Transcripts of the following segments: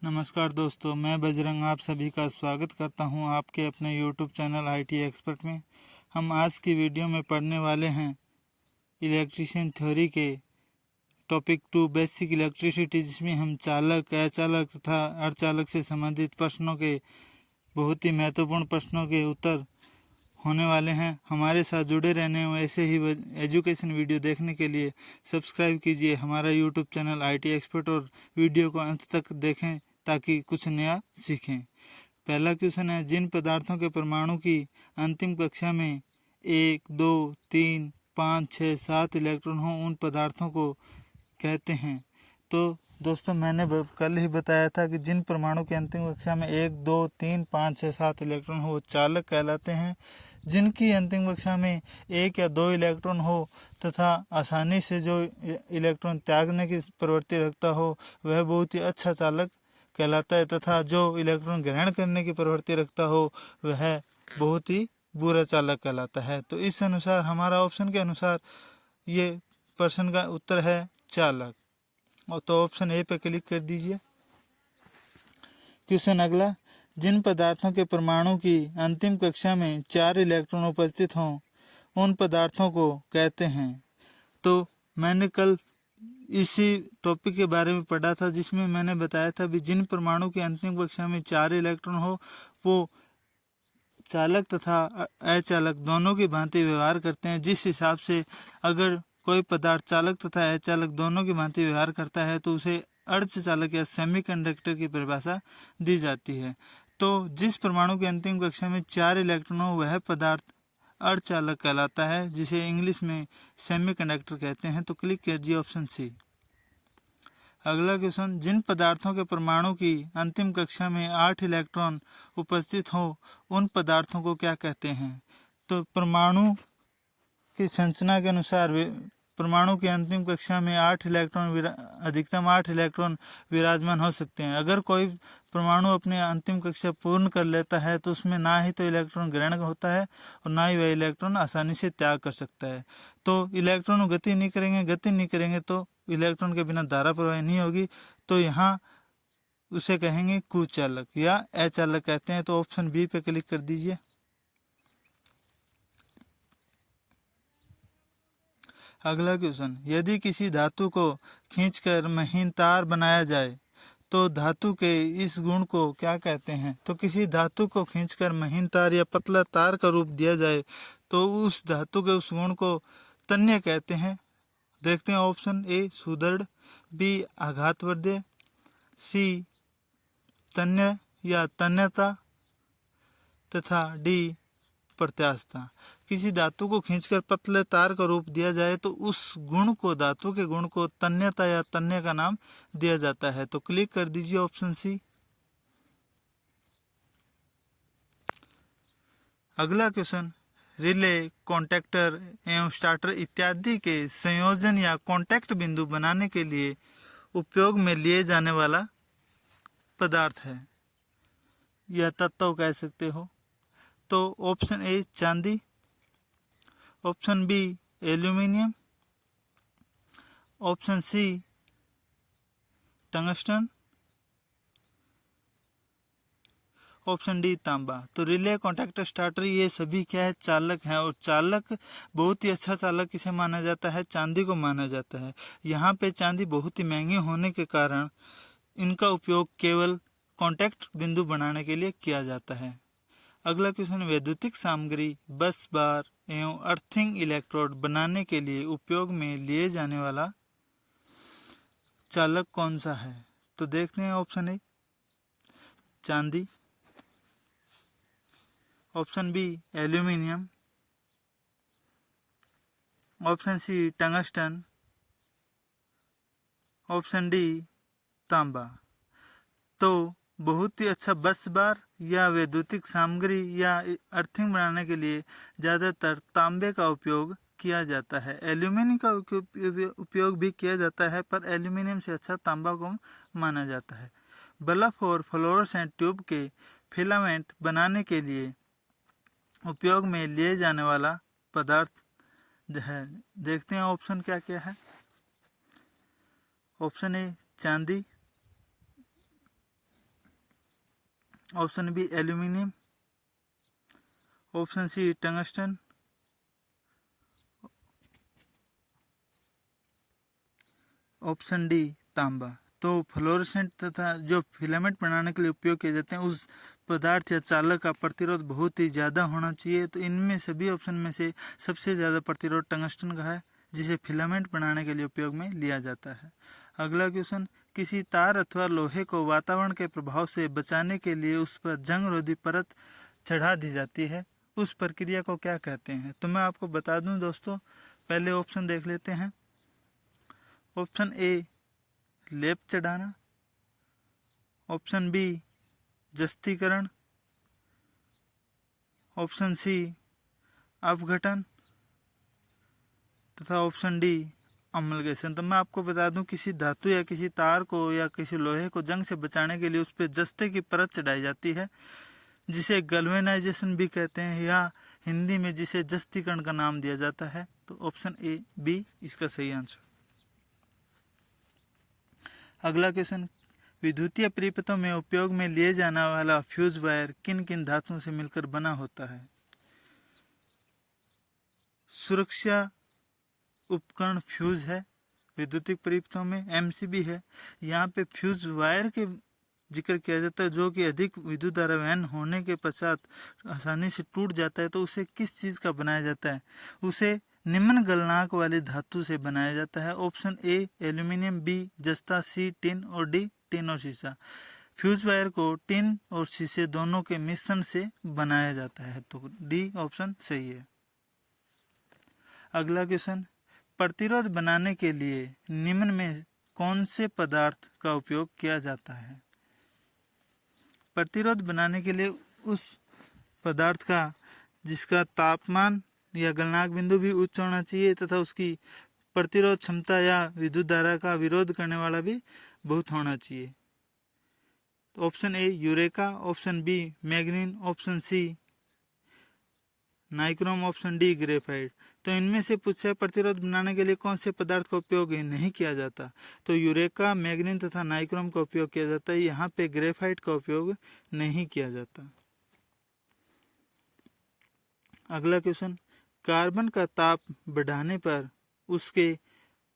नमस्कार दोस्तों, मैं बजरंग आप सभी का स्वागत करता हूं आपके अपने YouTube चैनल IT एक्सपर्ट में। हम आज की वीडियो में पढ़ने वाले हैं इलेक्ट्रिशियन थ्योरी के टॉपिक 2 बेसिक इलेक्ट्रिसिटी, जिसमें हम चालक, अचालक तथा अर्धचालक से संबंधित प्रश्नों के बहुत ही महत्वपूर्ण प्रश्नों के उत्तर होने वाले हैं। हमारे साथ जुड़े रहने और ऐसे ही एजुकेशन वीडियो देखने के लिए सब्सक्राइब कीजिए हमारा YouTube चैनल IT एक्सपर्ट और वीडियो को अंत तक देखें ताकि कुछ नया सीखें। पहला क्वेश्चन है, जिन पदार्थों के परमाणु की अंतिम कक्षा में 1, 2, 3, 5, 6, 7 इलेक्ट्रॉन हों उन पदार्थों को कहते हैं। तो दोस्तों, मैंने कल ही बताया था कि जिन परमाणु की अंतिम कक्षा में 1, 2, 3, 5, 6, 7 इलेक्ट्रॉन हो वो चालक कहलाते हैं। जिनकी अंतिम कक्षा में 1 या 2 इलेक्ट्रॉन हो तथा आसानी से जो इलेक्ट्रॉन त्यागने की प्रवृत्ति रखता हो वह बहुत ही अच्छा चालक कहलाता है, तथा जो इलेक्ट्रॉन ग्रहण करने की प्रवृत्ति रखता हो वह बहुत ही बुरा चालक कहलाता है। तो इस अनुसार हमारा ऑप्शन के अनुसार ये प्रश्न का उत्तर है चालक। और तो ऑप्शन ए पे क्लिक कर दीजिए। क्वेश्चन अगला, जिन पदार्थों के परमाणु की अंतिम कक्षा में 4 इलेक्ट्रॉन उपस्थित हों उन पदार्थों को कहते हैं। तो मैंने कल इसी टॉपिक के बारे में पढ़ा था, जिसमें मैंने बताया था भी जिन परमाणु की अंतिम कक्षा में 4 इलेक्ट्रॉन हो वो चालक तथा अचालक दोनों की भांति व्यवहार करते हैं। जिस हिसाब से अगर कोई पदार्थ चालक तथा अचालक दोनों की भांति व्यवहार करता है तो उसे अर्धचालक या सेमीकंडक्टर की परिभाषा दी जाती है। तो जिस परमाणु की अंतिम कक्षा में 4 इलेक्ट्रॉन हो वह पदार्थ अर्धचालक कहलाता है, जिसे इंग्लिश में सेमीकंडक्टर कहते हैं। तो क्लिक कीजिए ऑप्शन सी। अगला क्वेश्चन, जिन पदार्थों के परमाणु की अंतिम कक्षा में 8 इलेक्ट्रॉन उपस्थित हो उन पदार्थों को क्या कहते हैं। तो परमाणु की संरचना के अनुसार परमाणु की अंतिम कक्षा में 8 इलेक्ट्रॉन अधिकतम 8 इलेक्ट्रॉन विराजमान हो सकते हैं। अगर कोई परमाणु अपने अंतिम कक्षा पूर्ण कर लेता है तो उसमें ना ही तो इलेक्ट्रॉन ग्रहण होता है और ना ही वह इलेक्ट्रॉन आसानी से त्याग कर सकता है। तो इलेक्ट्रॉन गति नहीं करेंगे तो इलेक्ट्रॉन के बिना धारा प्रवाह नहीं होगी। तो यहाँ उसे कहेंगे कुचालक या अचालक कहते हैं। तो ऑप्शन बी पे क्लिक कर दीजिए। अगला क्वेश्चन, यदि किसी धातु को खींचकर महीन तार बनाया जाए तो धातु के इस गुण को क्या कहते हैं। तो किसी धातु को खींचकर महीन तार या पतला तार का रूप दिया जाए तो उस धातु के उस गुण को तन्य कहते हैं। देखते हैं ऑप्शन ए सुदृढ़, बी आघातवर्धक, सी तन्य या तन्यता तथा डी प्रत्यास्थता। किसी धातु को खींचकर पतले तार का रूप दिया जाए तो उस गुण को, धातु के गुण को तन्यता या तन्य का नाम दिया जाता है। तो क्लिक कर दीजिए ऑप्शन सी। अगला क्वेश्चन, रिले, कॉन्टैक्टर एवं स्टार्टर इत्यादि के संयोजन या कॉन्टैक्ट बिंदु बनाने के लिए उपयोग में लिए जाने वाला पदार्थ है या तत्व कह सकते हो। तो ऑप्शन ए चांदी, option B aluminium, option C tungsten, option D तांबा। तो रिले, कॉन्टैक्टर, स्टार्टर ये सभी क्या है, चालक हैं। और चालक बहुत ही अच्छा चालक किसे माना जाता है, चांदी को माना जाता है। यहाँ पे चांदी बहुत ही महंगी होने के कारण इनका उपयोग केवल कॉन्टैक्ट बिंदु बनाने के लिए किया जाता है। अगला क्वेश्चन, वैद्युतिक सामग्री, बस बार एवं अर्थिंग इलेक्ट्रोड बनाने के लिए उपयोग में लिए जाने वाला चालक कौन सा है। तो देखते हैं ऑप्शन ए चांदी, option B aluminium, option C tungsten, option D तांबा। तो बहुत ही अच्छा बस बार या वैद्युतिक सामग्री या अर्थिंग बनाने के लिए ज़्यादातर तांबे का उपयोग किया जाता है। एल्यूमिनियम का उपयोग भी किया जाता है, पर एल्यूमिनियम से अच्छा तांबा को माना जाता है। बल्ब और फ्लोरोसेंट ट्यूब के फिलामेंट बनाने के लिए उपयोग में लिए जाने वाला पदार्थ है। देखते हैं ऑप्शन क्या क्या है। ऑप्शन ए चांदी, option B aluminium, option C tungsten, option D तांबा। तो फ्लोरोसेंट तथा जो फिलामेंट बनाने के लिए उपयोग किए जाते हैं उस पदार्थ या चालक का प्रतिरोध बहुत ही ज़्यादा होना चाहिए। तो इनमें सभी ऑप्शन में से सबसे ज़्यादा प्रतिरोध टंगस्टन का है, जिसे फिलामेंट बनाने के लिए उपयोग में लिया जाता है। अगला क्वेश्चन, किसी तार अथवा लोहे को वातावरण के प्रभाव से बचाने के लिए उस पर जंग रोधी परत चढ़ा दी जाती है, उस प्रक्रिया को क्या कहते हैं? तो मैं आपको बता दूं दोस्तों, पहले ऑप्शन देख लेते हैं। ऑप्शन ए लेप चढ़ाना, ऑप्शन बी जस्तीकरण, ऑप्शन सी अपघटन तथा ऑप्शन डी अमलगेशन। तो मैं आपको बता दूं, किसी धातु या किसी तार को या किसी लोहे को जंग से बचाने के लिए उस पर जस्ते की परत चढ़ाई जाती है, जिसे गैल्वेनाइजेशन भी कहते हैं, या हिंदी में जिसे जस्तीकरण का नाम दिया जाता है। तो ऑप्शन ए बी इसका सही आंसर। अगला क्वेश्चन, विद्युतीय परिपथों में उपयोग में लिए जाने वाला फ्यूज वायर किन किन धातुओं से मिलकर बना होता है? सुरक्षा उपकरण फ्यूज है विद्युतीय परिपथों में, एमसीबी है। यहाँ पे फ्यूज वायर के जिक्र किया जाता है, जो कि अधिक विद्युत धारा वहन होने के पश्चात आसानी से टूट जाता है। तो उसे किस चीज़ का बनाया जाता है? उसे निम्न गलनांक वाली धातु से बनाया जाता है। ऑप्शन ए एल्यूमिनियम, बी जस्ता, सी टिन और डी टिन और शीशा। फ्यूज वायर को टिन और शीशे दोनों के मिश्रण से बनाया जाता है। तो डी ऑप्शन सही है। अगला क्वेश्चन, प्रतिरोध बनाने के लिए निम्न में कौन से पदार्थ का उपयोग किया जाता है? प्रतिरोध बनाने के लिए उस पदार्थ का जिसका तापमान या गलनांक बिंदु भी उच्च होना चाहिए तथा उसकी प्रतिरोध क्षमता या विद्युत धारा का विरोध करने वाला भी बहुत होना चाहिए। तो option A eureka, option B manganin, option C nichrome, option D graphite. तो इनमें से पूछा है प्रतिरोध बनाने के लिए कौन से पदार्थ का उपयोग नहीं किया जाता? तो यूरेका, मैग्नीन तथा नाइक्रोम का उपयोग किया जाता है। यहाँ पे ग्रेफाइट का उपयोग नहीं किया जाता। अगला क्वेश्चन, कार्बन का ताप बढ़ाने पर उसके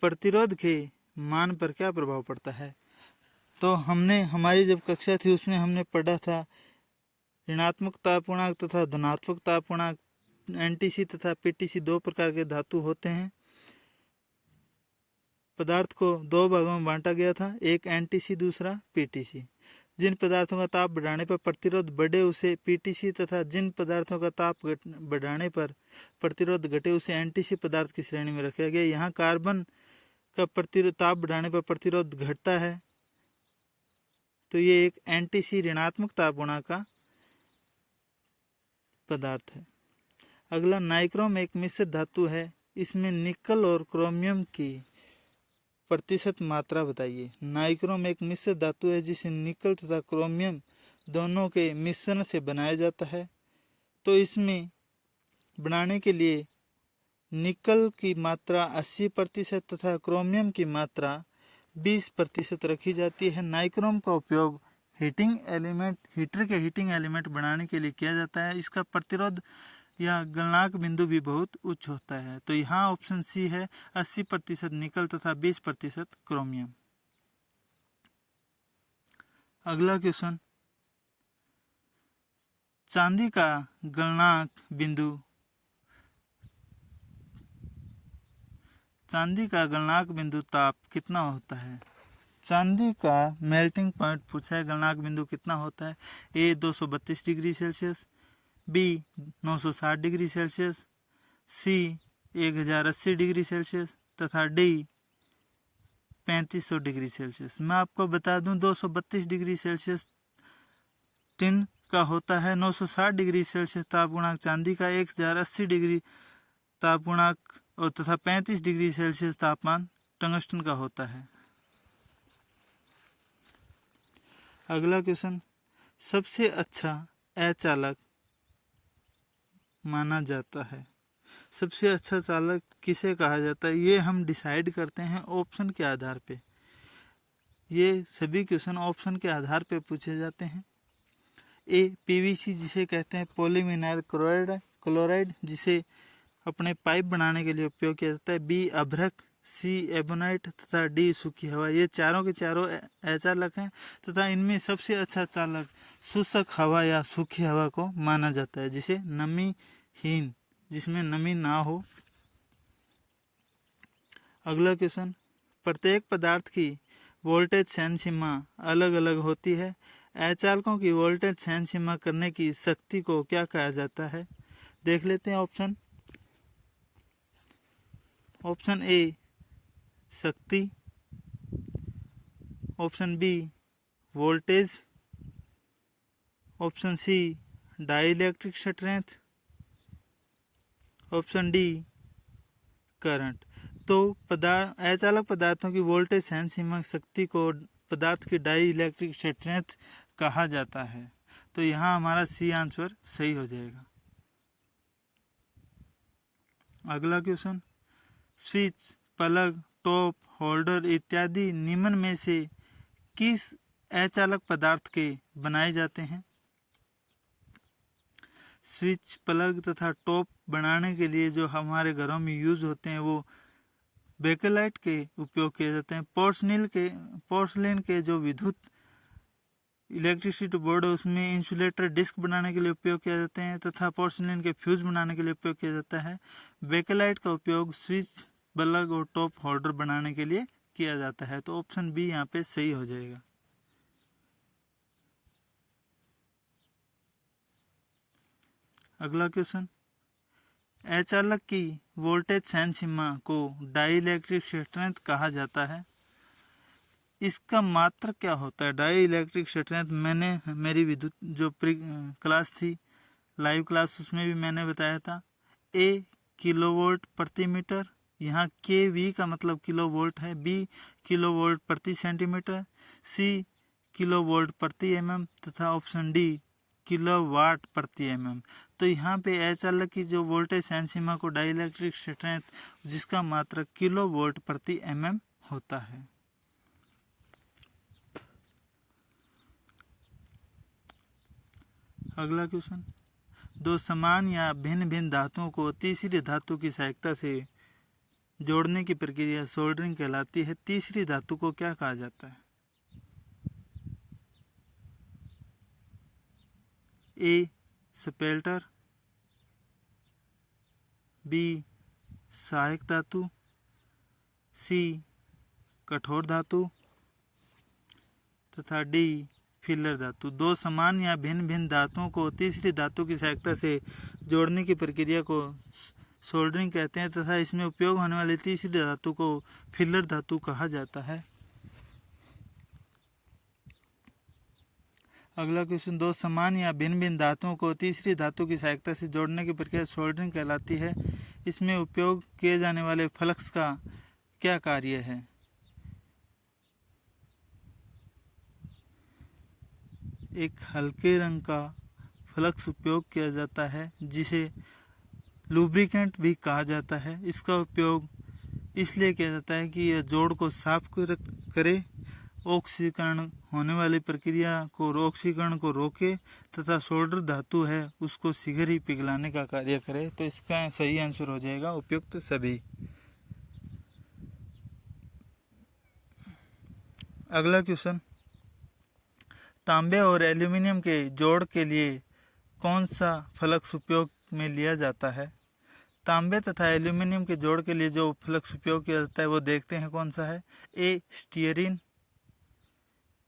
प्रतिरोध के मान पर क्या प्रभाव पड़ता है? तो हमने हमारी जब कक्षा थी उसमें हमने पढ़ा था ऋणात्मक ताप गुणांक तथा धनात्मक ताप गुणांक। एनटीसी तथा पीटीसी दो प्रकार के धातु होते हैं। पदार्थ को दो भागों में बांटा गया था, एक एनटीसी दूसरा पीटीसी। जिन पदार्थों का ताप बढ़ाने पर प्रतिरोध बढ़े उसे पीटीसी तथा जिन पदार्थों का ताप बढ़ाने पर प्रतिरोध घटे उसे एनटीसी पदार्थ की श्रेणी में रखा गया। यहाँ कार्बन का प्रतिरोध ताप बढ़ाने पर प्रतिरोध घटता है, तो ये एक एनटीसी ऋणात्मक ताप गुणांक का पदार्थ है। अगला, नाइक्रोम एक मिश्र धातु है, इसमें निकल और क्रोमियम की प्रतिशत मात्रा बताइए। नाइक्रोम एक मिश्र धातु है जिसे निकल तथा क्रोमियम दोनों के मिश्रण से बनाया जाता है। तो इसमें बनाने के लिए निकल की मात्रा 80% तथा क्रोमियम की मात्रा 20% रखी जाती है। नाइक्रोम का उपयोग हीटर के हीटिंग एलिमेंट बनाने के लिए किया जाता है। इसका प्रतिरोध या गलनांक बिंदु भी बहुत उच्च होता है। तो यहाँ ऑप्शन सी है, 80% निकल तथा 20% क्रोमियम। अगला क्वेश्चन, चांदी का गलनांक बिंदु ताप कितना होता है? चांदी का मेल्टिंग पॉइंट पूछा है, गलनांक बिंदु कितना होता है? A 232 degree Celsius, B 960 degree Celsius, C 1080 degree Celsius तथा डी 3500 डिग्री सेल्सियस। मैं आपको बता दूं 232 डिग्री सेल्सियस टिन का होता है, 960 डिग्री सेल्सियस ताप गुणांक चांदी का, 1080 डिग्री ताप गुणांक और तथा 35 डिग्री सेल्सियस तापमान टंगस्टन का होता है। अगला क्वेश्चन, सबसे अच्छा अचालक माना जाता है। सबसे अच्छा चालक किसे कहा जाता है? ये हम डिसाइड करते हैं ऑप्शन के आधार पे। ये सभी क्वेश्चन ऑप्शन के आधार पे पूछे जाते हैं। ए पीवीसी जिसे कहते हैं पॉलीविनाइल क्लोराइड जिसे अपने पाइप बनाने के लिए उपयोग किया जाता है, बी अभ्रक, सी एबोनाइट तथा डी सूखी हवा। ये चारों के चारों अचालक हैं तथा इनमें सबसे अच्छा चालक शुष्क हवा या सूखी हवा को माना जाता है, जिसे नमीहीन, जिसमें नमी ना हो। अगला क्वेश्चन, प्रत्येक पदार्थ की वोल्टेज सहन सीमा अलग अलग होती है। अचालकों की वोल्टेज सहन सीमा करने की शक्ति को क्या कहा जाता है? देख लेते हैं ऑप्शन। ऑप्शन ए शक्ति, option B voltage, option C dielectric strength, option D current. तो अचालक पदार्थों की वोल्टेज सहन सीमा शक्ति को पदार्थ की डाई इलेक्ट्रिक स्ट्रेंथ कहा जाता है। तो यहाँ हमारा सी आंसर सही हो जाएगा। अगला question, switch, plug, top, holder इत्यादि निम्न में से किस अचालक पदार्थ के बनाए जाते हैं? स्विच, प्लग तथा टॉप बनाने के लिए जो हमारे घरों में यूज होते हैं वो बेकेलाइट के उपयोग किए जाते हैं। पोर्सलिन के जो विद्युत इलेक्ट्रिसिटी बोर्ड है उसमें इंसुलेटर डिस्क बनाने के लिए उपयोग किया जाते हैं तथा पोर्सलिन के फ्यूज बनाने के लिए उपयोग किया जाता है। बेकेलाइट का उपयोग स्विच, प्लग और टॉप होल्डर बनाने के लिए किया जाता है। तो ऑप्शन बी यहाँ पे सही हो जाएगा। अगला क्वेश्चन, अचालक की वोल्टेज सहन सीमा को डाइलेक्ट्रिक स्ट्रेंथ कहा जाता है। इसका मात्रक क्या होता है? डाइलेक्ट्रिक स्ट्रेंथ मैंने मेरी विद्युत जो क्लास थी, लाइव क्लास, उसमें भी मैंने बताया था। ए किलोवोल्ट प्रति मीटर, यहाँ के वी का मतलब किलो वोल्ट है, बी किलोवोल्ट प्रति सेंटीमीटर, सी किलोवोल्ट प्रति एमएम तथा ऑप्शन डी किलोवाट प्रति एमएम। तो यहाँ पे अचालक की जो वोल्टेज सहन सीमा को डाइलेक्ट्रिक स्ट्रेंथ जिसका मात्रक किलोवोल्ट प्रति एमएम होता है। अगला क्वेश्चन, दो समान या भिन्न भिन्न धातुओं को तीसरी धातु की सहायता से जोड़ने की प्रक्रिया सोल्डरिंग कहलाती है। तीसरी धातु को क्या कहा जाता है? ए स्पेल्टर, बी सहायक धातु, सी कठोर धातु तथा डी फिलर धातु। दो समान या भिन्न भिन्न धातुओं को तीसरी धातु की सहायता से जोड़ने की प्रक्रिया को सोल्डरिंग कहते हैं तथा इसमें उपयोग होने वाली तीसरी धातु को फिलर धातु कहा जाता है। अगला क्वेश्चन, दो समान या भिन्न भिन्न धातुओं को तीसरी धातु की सहायता से जोड़ने की प्रक्रिया सोल्डरिंग कहलाती है। इसमें उपयोग किए जाने वाले फ्लक्स का क्या कार्य है? एक हल्के रंग का फ्लक्स उपयोग किया जाता है जिसे लुब्रिकेंट भी कहा जाता है। इसका उपयोग इसलिए किया जाता है कि यह जोड़ को साफ करे, ऑक्सीकरण होने वाली प्रक्रिया को ऑक्सीकरण को रोके तथा सोल्डर धातु है उसको शीघ्र ही पिघलाने का कार्य करे। तो इसका सही आंसर हो जाएगा उपयुक्त सभी। अगला क्वेश्चन, तांबे और एल्यूमिनियम के जोड़ के लिए कौन सा फ्लक्स उपयोग में लिया जाता है? तांबे तथा एल्यूमिनियम के जोड़ के लिए जो फ्लक्स उपयोग किया जाता है वो देखते हैं कौन सा है। ए स्टीयरिन,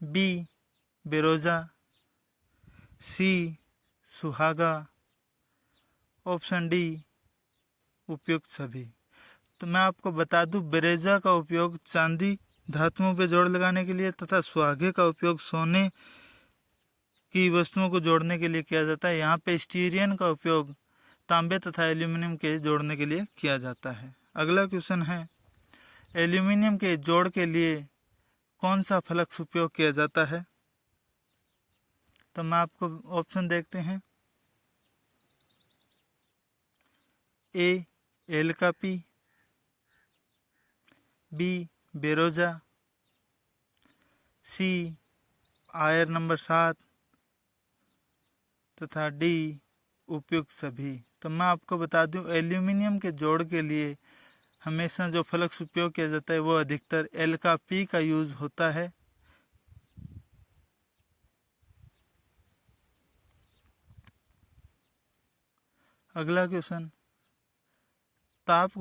बी बेरोजा, सी सुहागा, ऑप्शन डी उपयुक्त सभी। तो मैं आपको बता दूं, बेरेजा का उपयोग चांदी धातुओं पे जोड़ लगाने के लिए तथा सुहागे का उपयोग सोने की वस्तुओं को जोड़ने के लिए किया जाता है। यहाँ पे स्टीयरिन का उपयोग तांबे तथा एल्यूमिनियम के जोड़ने के लिए किया जाता है। अगला क्वेश्चन है, एल्यूमिनियम के जोड़ के लिए कौन सा फ्लक्स उपयोग किया जाता है? तो मैं आपको ऑप्शन देखते हैं। ए एल का पी, बी बेरोजा, सी आयर नंबर 7, तथा डी उपयुक्त सभी। तो मैं आपको बता दूं, एल्यूमिनियम के जोड़ के लिए हमेशा जो फ्लक्स उपयोग किया जाता है वो अधिकतर एल का पी का यूज होता है। अगला क्वेश्चन, ताप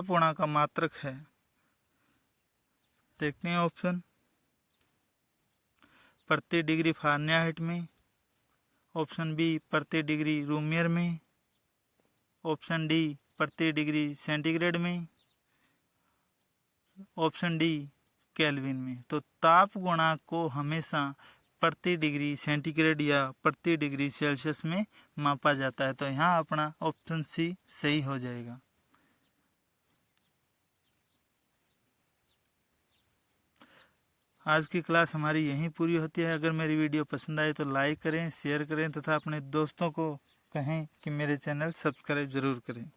गुणांक का मात्रक है। देखते हैं ऑप्शन, प्रति डिग्री फ़ारेनहाइट में, ऑप्शन बी प्रति डिग्री रूमियर में, ऑप्शन डी प्रति डिग्री सेंटीग्रेड में, ऑप्शन डी केल्विन में। तो ताप गुणांक को हमेशा प्रति डिग्री सेंटीग्रेड या प्रति डिग्री सेल्सियस में मापा जाता है। तो यहाँ अपना ऑप्शन सी सही हो जाएगा। आज की क्लास हमारी यहीं पूरी होती है। अगर मेरी वीडियो पसंद आए तो लाइक करें, शेयर करें तथा अपने दोस्तों को कहें कि मेरे चैनल सब्सक्राइब ज़रूर करें।